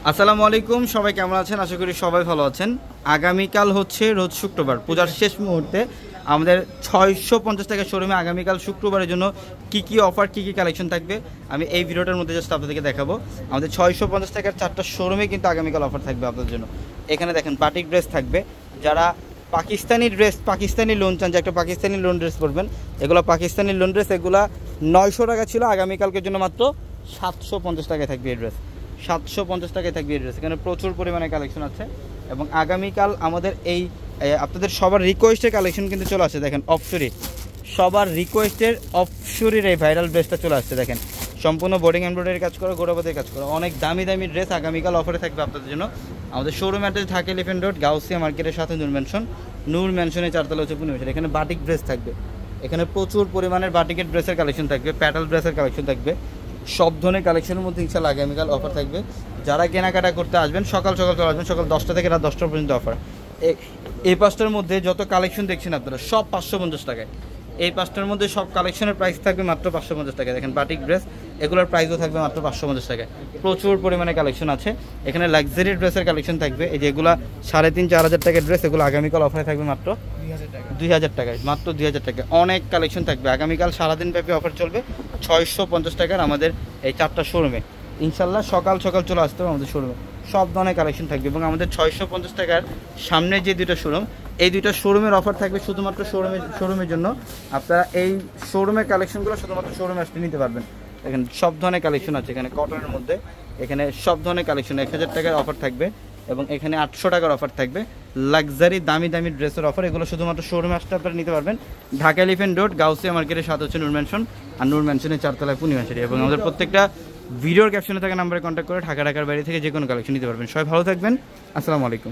আসসালামু আলাইকুম, সবাই কেমন আছেন? আশা করি সবাই ভালো আছেন। আগামীকাল হচ্ছে রোজ শুক্রবার, পূজার শেষ মুহূর্তে আমাদের 650 টাকা শোরুমে আগামীকাল শুক্রবারের জন্য কি কি অফার, কি কি কালেকশন থাকবে আমি এই ভিডিওটার মধ্যে জাস্ট আপনাদেরকে দেখাবো। আমাদের 650 টাকার 4টা শোরুমে কিন্তু আগামীকাল অফার থাকবে আপনাদের জন্য। এখানে দেখেন বাটিক ড্রেস থাকবে, যারা পাকিস্তানি ড্রেস, পাকিস্তানি লোন চান, যে একটা পাকিস্তানি লোন ড্রেস পরবেন, এগুলো পাকিস্তানি লোন ড্রেস, এগুলা 900 টাকা ছিল, আগামীকালকের জন্য মাত্র 750 টাকায় থাকবে এই ড্রেস। 750 টাকায় থাকবে এই ড্রেস। এখানে প্রচুর পরিমাণে কালেকশন আছে এবং আগামীকাল আমাদের এই আপনাদের সবার রিকোয়েস্টের কালেকশন কিন্তু চলে আসছে। দেখেন অফশুরি, সবার রিকোয়েস্টের অফশুরির এই ভাইরাল ড্রেসটা চলে আসছে। দেখেন সম্পূর্ণ বোর্ডিং এমব্রয়ডারি কাজ করা, গোড়াবাদের কাজ করা, অনেক দামি দামি ড্রেস আগামীকাল অফারে থাকবে আপনাদের জন্য। আমাদের showroom address Dhaka elephant road, Gausia মার্কেটের সাথে নূর ম্যানশনের 4তলা হচ্ছে পূর্ণিমাশাল। এখানে বাটিক ড্রেস থাকবে, এখানে প্রচুর পরিমাণের বাটিকের ড্রেসের কালেকশন থাকবে, প্যাটাল ড্রেসের কালেকশন থাকবে, সব ধরনের কালেকশনের মধ্যে ইনশাআল্লাহ আগামীকাল অফার থাকবে। যারা কেনাকাটা করতে আসবেন সকাল সকাল চলে আসবেন, সকাল 10টা থেকে রাত 10টা পর্যন্ত অফার। এই পাঁচটার মধ্যে যত কালেকশন দেখছেন আপনারা সব 550 টাকায়। এই পাঁচটার মধ্যে সব কালেকশনের প্রাইস থাকবে মাত্র 550 টাকায়। দেখেন বাটিক ড্রেস, এগুলোর প্রাইসও থাকবে মাত্র 550 টাকায়। প্রচুর পরিমাণে কালেকশন আছে। এখানে লাক্সারি ড্রেসের কালেকশন থাকবে, এই যেগুলো 3,500-4,000 টাকার ড্রেস, এগুলো আগামীকাল অফারে থাকবে মাত্র 2000 টাকায়, মাত্র 2000 টাকায়। অনেক কালেকশন থাকবে আগামীকাল, সারাদিন ব্যাপী অফার চলবে 650 টাকার আমাদের এই 4টা শোরুমে। ইনশাল্লাহ সকাল সকাল চলে আসতে হবে আমাদের শোরুমে, সব ধরনের কালেকশন থাকবে। এবং আমাদের 650 টাকার সামনে যে দুটো শোরুম, এই দুটো শোরুমের অফার থাকবে শুধুমাত্র শোরুমের জন্য। আপনারা এই শোরুমের কালেকশনগুলো শুধুমাত্র শোরুমে আসতে নিতে পারবেন। এখানে সব ধরনের কালেকশন আছে, এখানে কটনের মধ্যে এখানে সব ধরনের কালেকশন। 1000 টাকার অফার থাকবে এবং এখানে 800 টাকার অফার থাকবে। লাক্সারি দামি দামি ড্রেসের অফার, এগুলো শুধুমাত্র শোরুমে আসতে আপনারা নিতে পারবেন। ঢাকা এলিফ্যান্ট রোড, গাউসিয়া মার্কেটের সাথে হচ্ছে নূর ম্যানশন, আর নূর ম্যানশনের 4তলায় পূর্ণিমাশালী। এবং আমাদের প্রত্যেকটা ভিডিওর ক্যাপশনে থাকা নাম্বারে কন্ট্যাক্ট করে ঢাকার বাইরে থেকে যে কোনো কালেকশন নিতে পারবেন। সবাই ভালো থাকবেন, আসসালামু আলাইকুম।